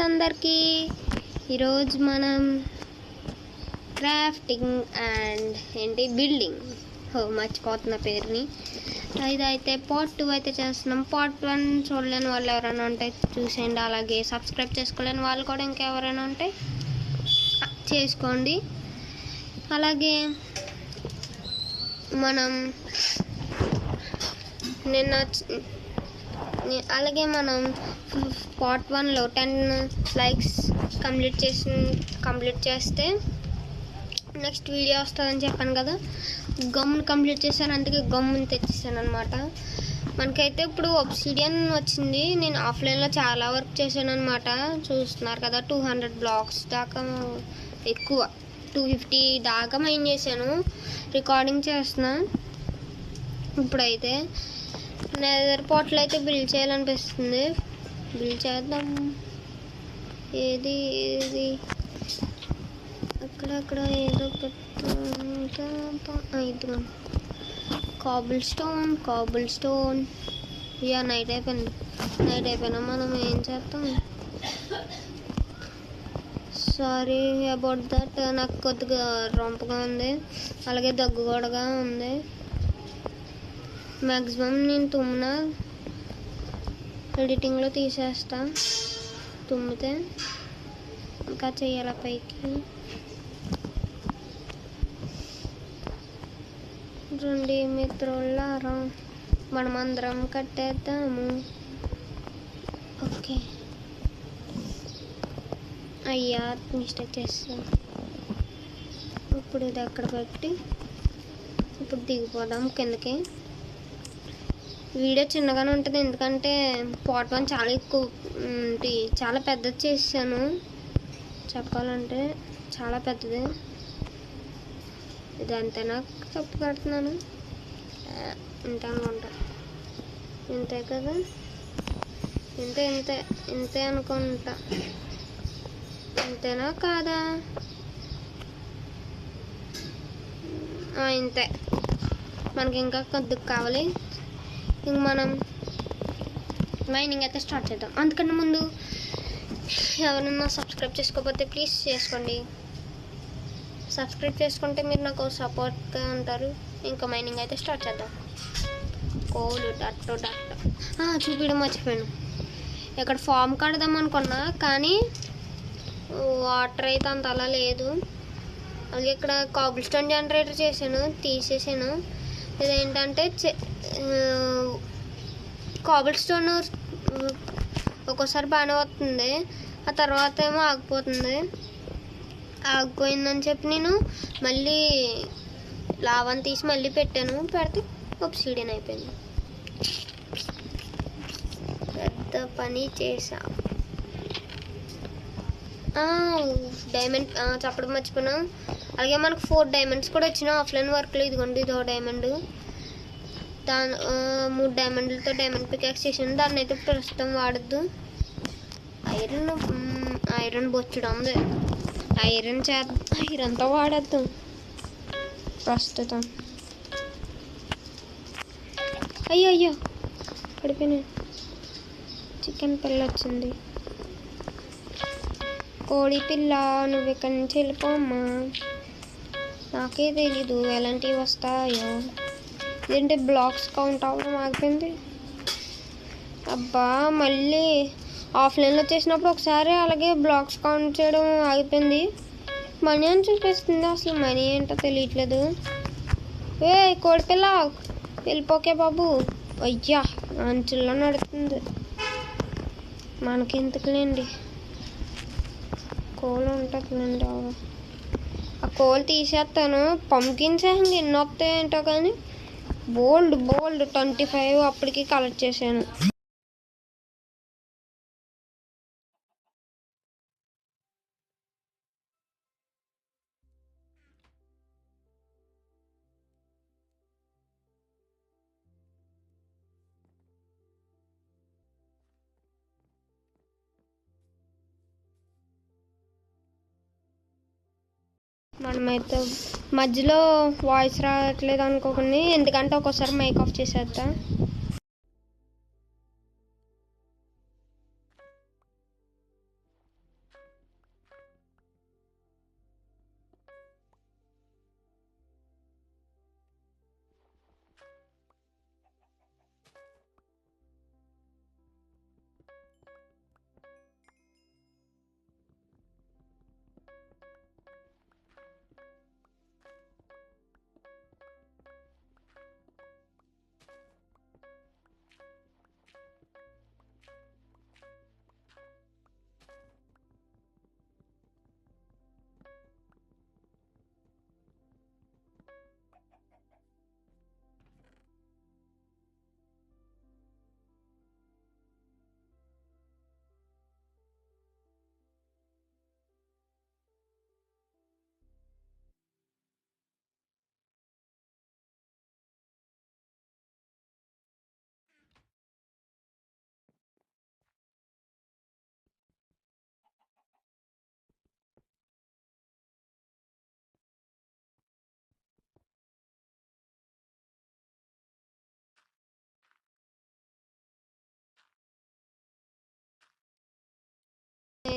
అందరికీ ఈరోజు మనం క్రాఫ్టింగ్ అండ్ బిల్డింగ్ మర్చిపోతున్న పేరుని ఇదైతే పార్ట్ 2 అయితే చేస్తున్నాం. పార్ట్ 1 చూడలేని వాళ్ళు ఎవరైనా ఉంటే చూసేయండి. అలాగే సబ్స్క్రైబ్ చేసుకోలేని వాళ్ళు కూడా ఇంకెవరైనా ఉంటే చేసుకోండి. అలాగే మనం మనం పార్ట్ 1లో 10 లైక్స్ కంప్లీట్ చేస్తే నెక్స్ట్ వీడియో వస్తుందని చెప్పాను కదా. గమ్మును కంప్లీట్ చేశాను, అందుకే గమ్మును తెచ్చేసాను అనమాట. మనకైతే ఇప్పుడు ఒబ్సిడియన్ వచ్చింది. నేను ఆఫ్లైన్లో చాలా వర్క్ చేశాను అనమాట. చూస్తున్నారు కదా, 200 బ్లాక్స్ దాకా, ఎక్కువ 250 దాకా మైన్ చేశాను. రికార్డింగ్ చేస్తున్నా. ఇప్పుడైతే నెదర్ పార్ట్లో అయితే బిల్డ్ చేయాలనిపిస్తుంది. బిల్డ్ చేద్దాం. ఏది అక్కడక్కడ ఏదో ఇదిగో కాబుల్ స్టోన్. ఇక నైట్ అయిపోయినా మనం ఏం చేస్తాం. Sorry about that. నాకు కొద్దిగా రొంపగా ఉంది, అలాగే దగ్గు కూడా ఉంది. మ్యాక్సిమం నేను తుమ్మిన ఎడిటింగ్లో తీసేస్తా. తుమ్మితే ఇంకా చెయ్యాల పైకి. రండి మిత్రులారా, మనమందరం కట్టేద్దాము. ఓకే, అయ్యా మిస్టేక్ చేస్తాను. ఇప్పుడు ఇది అక్కడ పెట్టి ఇప్పుడు దిగిపోదాం కిందకి. వీడియో చిన్నగానే ఉంటుంది, ఎందుకంటే పార్ట్ 1 చాలా ఎక్కువ చాలా పెద్దది చేశాను. చెప్పాలంటే చాలా పెద్దది. ఇది అంతేనా తప్పు కడుతున్నాను? ఇంతే అనుకుంటా. ఇంతే కదా, ఇంతే అనుకుంటా. ఇంతేనా కాదా? ఇంతే. మనకి ఇంకా కొద్దిగా కావాలి. ఇంక మనం మైనింగ్ అయితే స్టార్ట్ చేద్దాం. అందుకన్నా ముందు ఎవరన్నా సబ్స్క్రైబ్ చేసుకోకపోతే ప్లీజ్ చేసుకోండి. సబ్స్క్రైబ్ చేసుకుంటే మీరు నాకు సపోర్ట్గా ఉంటారు. ఇంకా మైనింగ్ అయితే స్టార్ట్ చేద్దాం. కోలు డట్టు చూపించడం మర్చిపోయాను. ఇక్కడ ఫామ్ కడదాం అనుకున్నా, కానీ వాటర్ అయితే అంత అలా లేదు. అలాగే ఇక్కడ కాబుల్ స్టోన్ జనరేటర్ తీసేసాను. ఇదేంటంటే కాబుల్ స్టోన్ ఒక్కోసారి బాగానే వస్తుంది, ఆ తర్వాత ఏమో ఆగిపోయిందని చెప్పి నేను మళ్ళీ లావాని తీసి మళ్ళీ పెడితే ఒబ్సిడియన్ అయిపోయింది. పెద్ద పని చేసా. డైమండ్ చెప్పడం మర్చిపోయినా. అలాగే మనకు 4 డైమండ్స్ కూడా వచ్చినాయి ఆఫ్లైన్ వర్క్లో. ఇదిగోండి, ఇదో డైమండ్. 3 డైమండ్లతో డైమండ్ పికాక్స్ చేసాను. దాన్ని అయితే ప్రస్తుతం వాడద్దు. ఐరన్ బొచ్చుడు ఉంది. ఐరన్తో వాడద్దు ప్రస్తుతం. అయ్యో పడిపోయినా. చికెన్ పిల్ల వచ్చింది. కోడి పిల్ల, నువ్వు ఇక్కడి నుంచి వెళ్ళిపోమ్మా. నాకే తెలీదు ఎలాంటివి వస్తాయో. ఇదేంటి బ్లాక్స్ కౌంట్ అవ్వడం ఆగిపోయింది. అబ్బా, మళ్ళీ ఆఫ్లైన్లో చేసినప్పుడు ఒకసారి అలాగే బ్లాక్స్ కౌంట్ చేయడం ఆగిపోయింది. మనీ అని చూపిస్తుంది, అసలు మనీ ఏంటో తెలియట్లేదు. కోడిపిల్ల వెళ్ళిపోకే బాబు. అయ్యా, అంచుల్లో నడుతుంది. మనకెందుకులేండి, కోలు ఉంటుందిలేండి. ఆ కోలు తీసేస్తాను. పంకిన్స్ ఎన్ని వస్తాయేంటో, కానీ బోల్డ్ 25 అప్పటికి కలెక్ట్ చేశాను. మనమైతే మధ్యలో వాయిస్ రావట్లేదు అనుకోకండి, ఎందుకంటే ఒక్కోసారి మైక్ ఆఫ్ చేసేద్దా.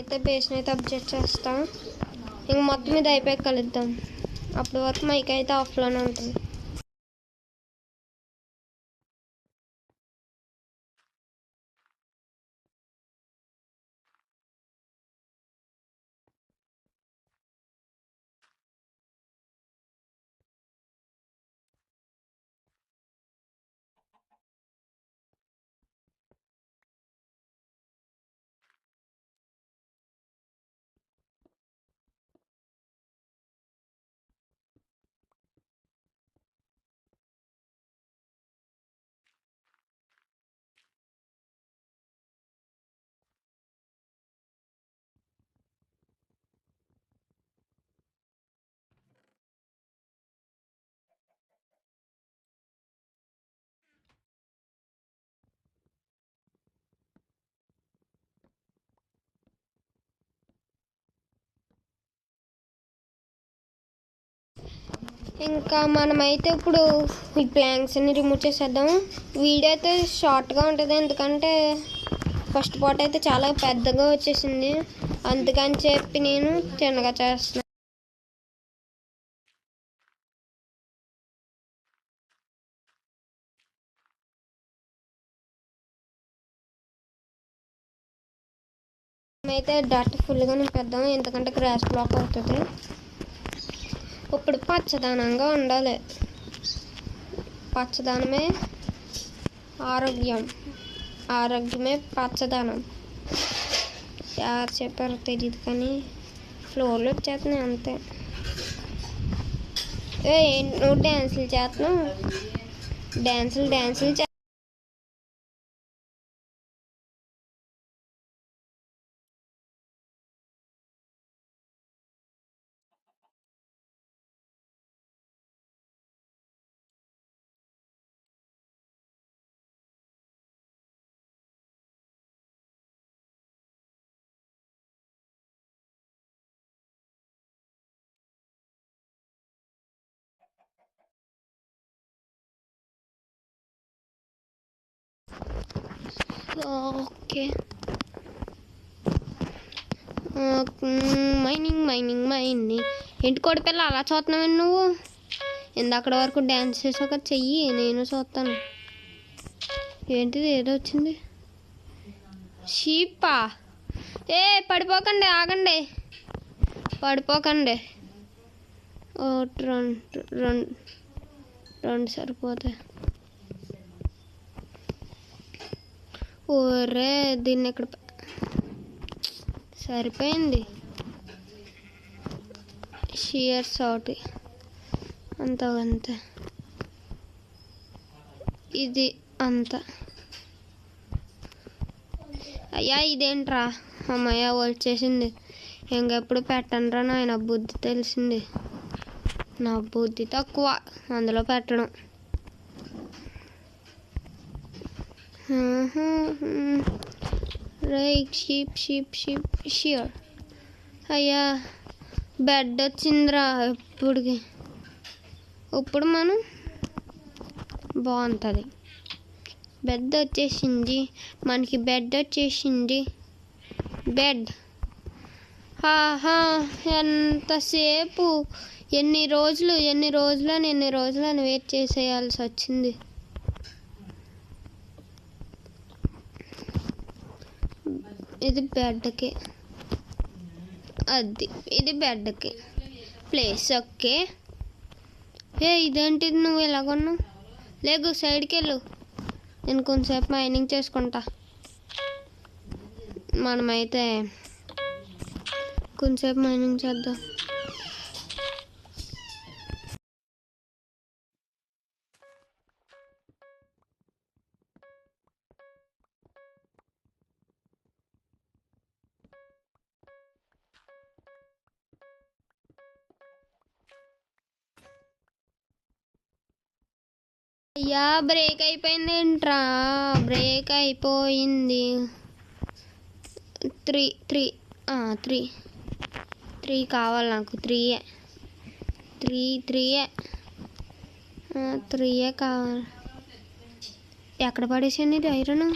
అయితే బేస్ని అయితే అప్డేట్ చేస్తాం. ఇంక మొత్తం ఇది అయిపోయి కలుద్దాం. అప్పటి వరకు మైక్ అయితే ఆఫ్లోనే ఉంటుంది. ఇంకా మనమైతే ఇప్పుడు ఈ ప్లాంక్స్ అన్ని రిమూవ్ చేసేద్దాం. వీడియో అయితే షార్ట్గా ఉంటుంది, ఎందుకంటే ఫస్ట్ పార్ట్ అయితే చాలా పెద్దగా వచ్చేసింది. అందుకని చెప్పి నేను చిన్నగా చేస్తున్నాను. అయితే డట్ ఫుల్గా నింపేద్దాం, ఎందుకంటే గ్రాస్ బ్లాక్ అవుతుంది. ఇప్పుడు పచ్చదనంగా ఉండాలి. పచ్చదనమే ఆరోగ్యం, ఆరోగ్యమే పచ్చదనం. ఎవరు చెప్పారో తెలియదు కానీ ఫ్లోర్లో వచ్చేస్తున్నాయి అంతే. నువ్వు డ్యాన్సులు చేస్తున్నావు, డ్యాన్సులు ఓకే. మైనింగ్ ఏంటి కొడిపిల్ల అలా చూస్తున్నావు నువ్వు? ఇందాక వరకు డ్యాన్స్ చేసాక చెయ్యి, నేను చూస్తాను. ఏంటిది ఏదో వచ్చింది? షీపా? పడిపోకండి, ఆగండి, పడిపోకండి. రెండు సరిపోతాయి. ఓరే దీన్ని ఇక్కడ సరిపోయింది. షియర్స్ ఒకటి అంతే. ఇది అంత. అయ్యా ఇదేంట్రా? అమ్మయ్య వచ్చేసింది. ఇంకెప్పుడు పెట్టండిరా నాయన, బుద్ధి తెలిసింది. నా బుద్ధి తక్కువ అందులో పెట్టడం. Right shear. అయ్యా బెడ్ వచ్చిందిరా. ఇప్పుడు మనం బాగుంటుంది. బెడ్ వచ్చేసింది మనకి, బెడ్ వచ్చేసింది. బెడ్ ఎంతసేపు, ఎన్ని రోజులని వెయిట్ చేసేయాల్సి వచ్చింది. ఇది బెడ్కి, ఇది బెడ్కి ప్లేస్. ఓకే. ఇదేంటిది నువ్వు ఎలాగొన్నావు? లేకు సైడ్కి వెళ్ళు, నేను కొంచెంసేపు మైనింగ్ చేసుకుంటా. మనమైతే కొంచెంసేపు మైనింగ్ చేద్దాం. అయ్యా బ్రేక్ అయిపోయింది ఏంట్రా? బ్రేక్ అయిపోయింది. 3 కావాలి నాకు. 3 కావాలి. ఎక్కడ పడేసాను ఇది ఐరన్?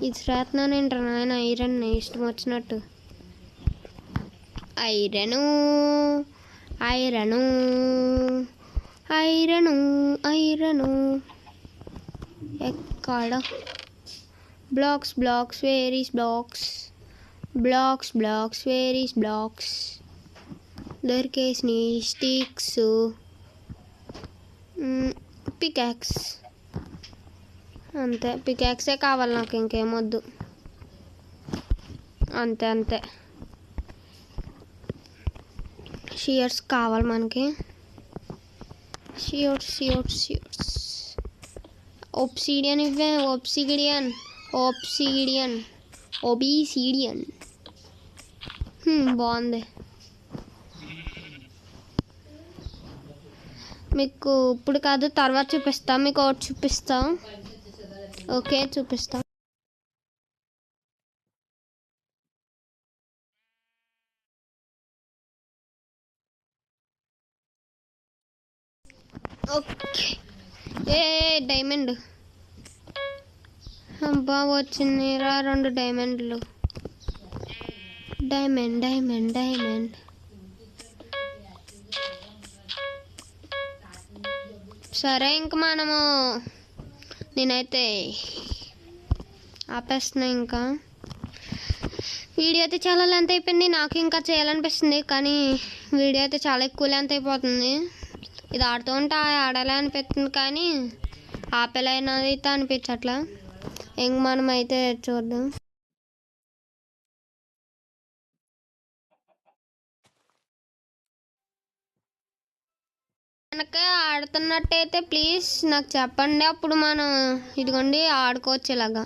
ఇది శ్రాత్నానేంట్రా నాయన ఐరన్ ఇష్టం వచ్చినట్టు. ఐరను ఐరను ఐరను ఐరను ఎక్కడ బ్లాక్స్ బ్లాక్స్ వేరీస్ బ్లాక్స్ బ్లాక్స్ బ్లాక్స్ వేరీస్ బ్లాక్స్ దొరికేసి స్టిక్స్ పికాక్స్ అంతే. పికాక్సే కావాలి నాకు, ఇంకేమొద్దు. అంతే అంతే. షియర్స్ కావాలి మనకి. Shears shears shears. ఒబ్సిడియన్ ఇవే. ఒబ్సిడియన్ ఒబ్సిడియన్ ఒబిసిడియన్ బాగుంది. మీకు ఇప్పుడు కాదు తర్వాత చూపిస్తా. మీకు ఒకటి చూపిస్తా. ఓకే చూపిస్తా. ఓకే ఏ డైమండ్ అబ్బా వచ్చిందిరా 2 డైమండ్లు. Diamond diamond diamond. సరే ఇంక మనము నేనైతే ఆపేస్తున్నా. ఇంకా వీడియో అయితే చాలా లెంత్ అయిపోయింది. నాకు ఇంకా చేయాలనిపిస్తుంది కానీ వీడియో అయితే చాలా ఎక్కువ లెంత్ అయిపోతుంది. ఇది ఆడుతూ ఉంటే ఆడాలి అనిపిస్తుంది కానీ ఆపేలైనది అయితే అనిపించట్లా. ఇంక మనం అయితే చూద్దాం. కనుక ఆడుతున్నట్టయితే ప్లీజ్ నాకు చెప్పండి, అప్పుడు మనం ఇదిగోండి ఆడుకోవచ్చు ఇలాగా.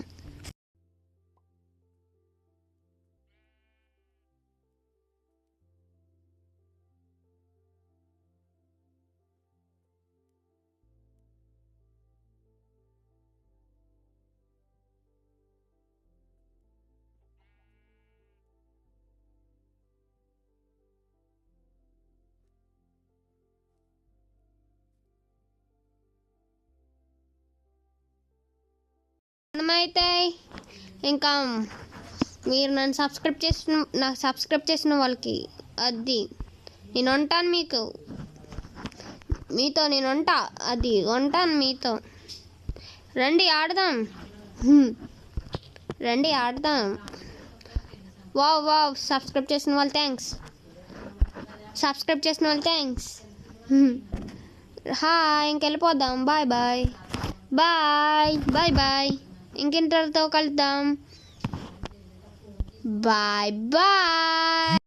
మనమైతే ఇంకా మీరు నన్ను సబ్స్క్రైబ్ చేసిన వాళ్ళకి అది నేను ఉంటాను. మీతో నేను ఉంటా. అది ఉంటాను మీతో. రండి ఆడదాం. రండి ఆడదాం. Wow wow. సబ్స్క్రైబ్ చేసిన వాళ్ళు థ్యాంక్స్. హాయ్ ఇంకెళ్ళిపోదాం. Bye bye bye bye bye. ఇంకెంటర్తో కలుద్దాం. Bye bye.